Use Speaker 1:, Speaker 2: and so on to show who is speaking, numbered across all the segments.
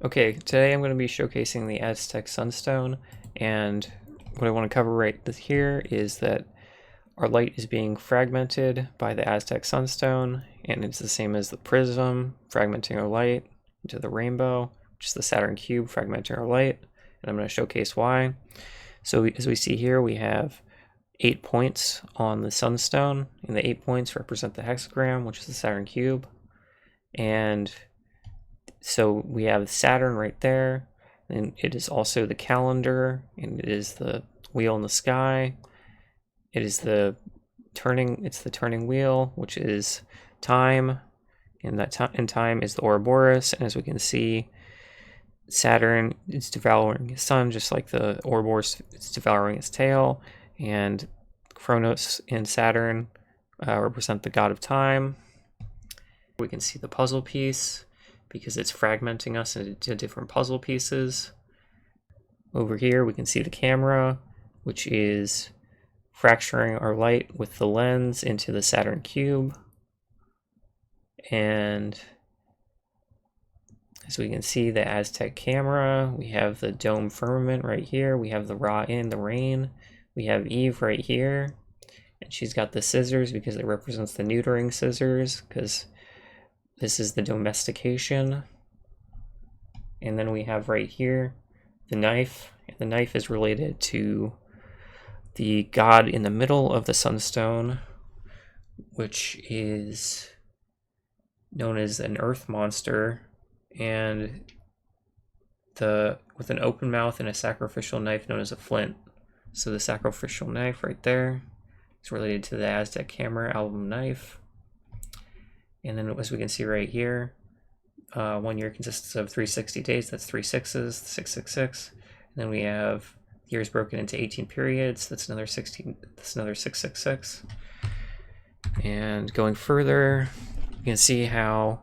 Speaker 1: Okay, today I'm going to be showcasing the Aztec Sunstone, and what I want to cover right here is that our light is being fragmented by the Aztec Sunstone, and it's the same as the prism fragmenting our light into the rainbow, which is the Saturn cube fragmenting our light, and I'm going to showcase why. So as we see here, we have 8 points on the Sunstone, and the 8 points represent the hexagram, which is the Saturn cube, and so we have Saturn right there, and it is also the calendar, and it is the wheel in the sky. It is the turning wheel, which is time, and that time is the Ouroboros. And as we can see, Saturn is devouring his sun, just like the Ouroboros is devouring its tail, and Kronos and Saturn represent the god of time. We can see the puzzle piece because it's fragmenting us into different puzzle pieces. Over here we can see the camera, which is fracturing our light with the lens into the Saturn cube. And as we can see, the Aztec camera, we have the dome firmament right here, we have the Ra in the rain, we have Eve right here, and she's got the scissors because it represents the neutering scissors, because this is the domestication. And then we have right here the knife, and the knife is related to the god in the middle of the sunstone, which is known as an earth monster, and with an open mouth and a sacrificial knife known as a flint. So the sacrificial knife right there is related to the Aztec CameRA album knife. And then as we can see right here, 1 year consists of 360 days, that's 3 sixes, 666. And then we have years broken into 18 periods, that's another 666. And going further, you can see how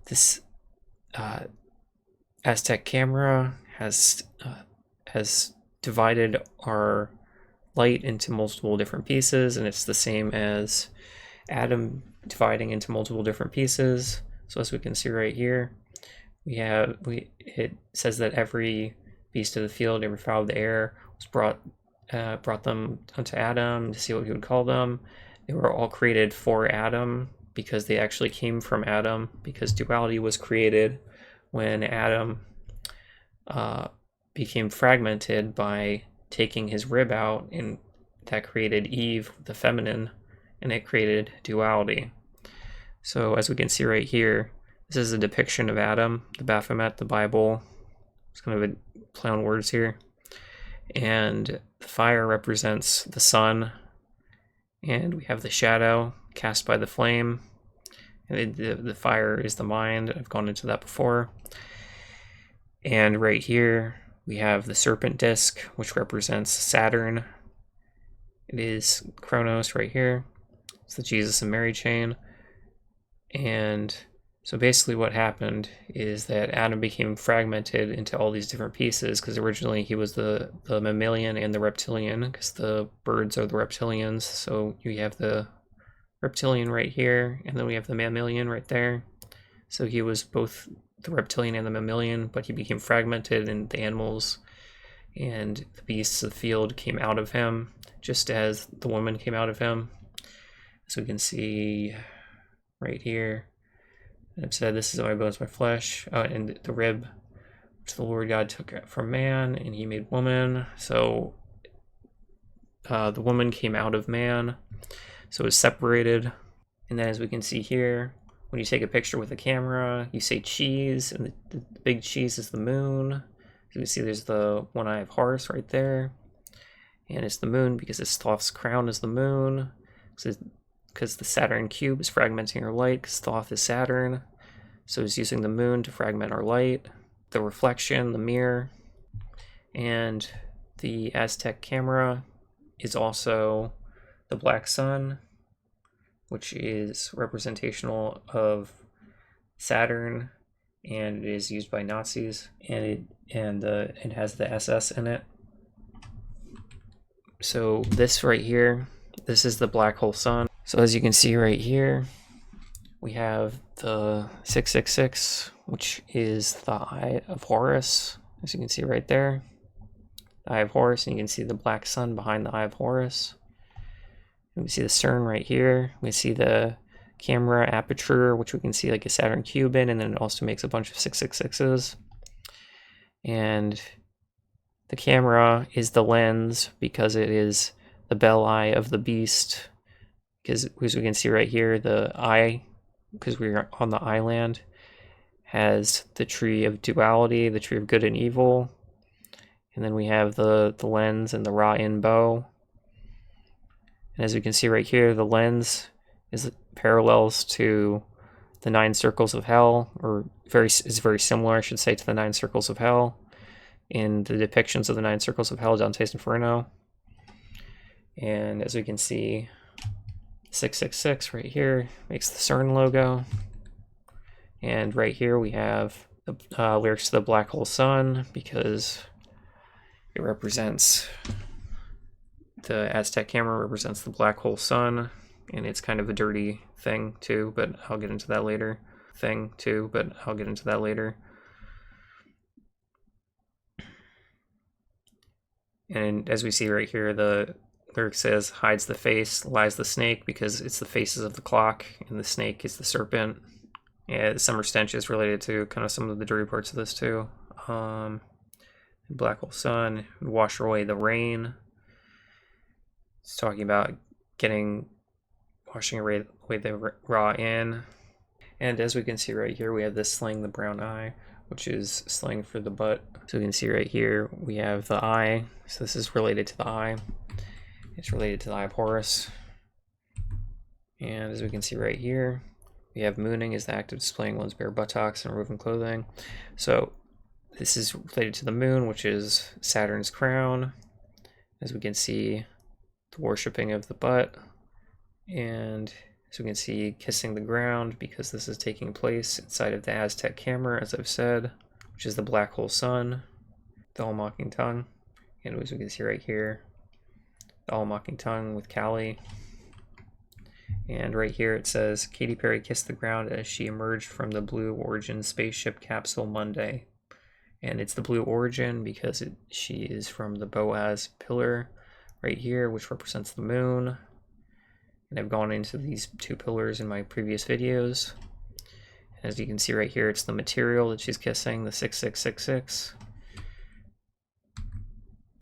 Speaker 1: this Aztec CameRA has divided our light into multiple different pieces, and it's the same as Adam dividing into multiple different pieces. So as we can see right here, it says that every beast of the field, every fowl of the air was brought them unto Adam to see what he would call them. They were all created for Adam because they actually came from Adam, because duality was created when Adam became fragmented by taking his rib out, and that created Eve, the feminine, and it created duality. So as we can see right here, this is a depiction of Adam, the Baphomet, the Bible. It's kind of a play on words here. And the fire represents the sun, and we have the shadow cast by the flame. And the fire is the mind. I've gone into that before. And right here, we have the serpent disc, which represents Saturn. It is Kronos right here. It's the Jesus and Mary chain. And so basically what happened is that Adam became fragmented into all these different pieces, because originally he was the mammalian and the reptilian, because the birds are the reptilians. So you have the reptilian right here, and then we have the mammalian right there. So he was both the reptilian and the mammalian, but he became fragmented, and the animals and the beasts of the field came out of him, just as the woman came out of him. So we can see right here, I've said, this is my bones, my flesh, and the rib which the Lord God took from man, and he made woman. So the woman came out of man, so it was separated. And then as we can see here, when you take a picture with a camera, you say cheese, and the big cheese is the moon. As you can see, there's the one eye of Horus right there, and it's the moon because its Thoth's crown is the moon. Because the Saturn cube is fragmenting our light, because Thoth is Saturn, so it's using the moon to fragment our light. The reflection, the mirror, and the Aztec CameRA is also the black sun, which is representational of Saturn, and it is used by Nazis, and it has the SS in it. So this right here, this is the black hole sun. So as you can see right here, we have the 666, which is the Eye of Horus, as you can see right there. The Eye of Horus, and you can see the black sun behind the Eye of Horus. And we see the CERN right here. We see the CameRA aperture, which we can see like a Saturn cube in, and then it also makes a bunch of 666s. And the CameRA is the lens because it is the bell eye of the beast. Because as we can see right here, the eye, because we're on the island, has the tree of duality, the tree of good and evil. And then we have the lens and the Ra-in bow. And as we can see right here, the lens is parallels to the 9 circles of hell, or is very similar, I should say, to the 9 circles of hell in the depictions of the 9 circles of hell, Dante's Inferno. And as we can see, 666 right here makes the CERN logo. And right here we have the lyrics to the Black Hole Sun, because it represents, the Aztec camera represents the black hole sun, and it's kind of a dirty thing too, but I'll get into that later. And as we see right here, the lyric says, hides the face, lies the snake, because it's the faces of the clock, and the snake is the serpent. Yeah, the summer stench is related to kind of some of the dirty parts of this too. Black hole sun, wash away the rain. It's talking about washing away the Ra-in. And as we can see right here, we have this sling, the brown eye, which is sling for the butt. So we can see right here, we have the eye. So this is related to the eye. It's related to the Eye of Horus. And as we can see right here, we have mooning is the act of displaying one's bare buttocks and removing clothing. So this is related to the moon, which is Saturn's crown. As we can see, the worshipping of the butt. And as we can see, kissing the ground, because this is taking place inside of the Aztec camera, as I've said, which is the black hole sun, the all-mocking tongue. And as we can see right here, the all-mocking tongue with Kali. And right here it says, Katy Perry kissed the ground as she emerged from the Blue Origin spaceship capsule Monday. And it's the Blue Origin because she is from the Boaz pillar right here, which represents the moon. And I've gone into these 2 pillars in my previous videos. And as you can see right here, it's the material that she's kissing, the 6666.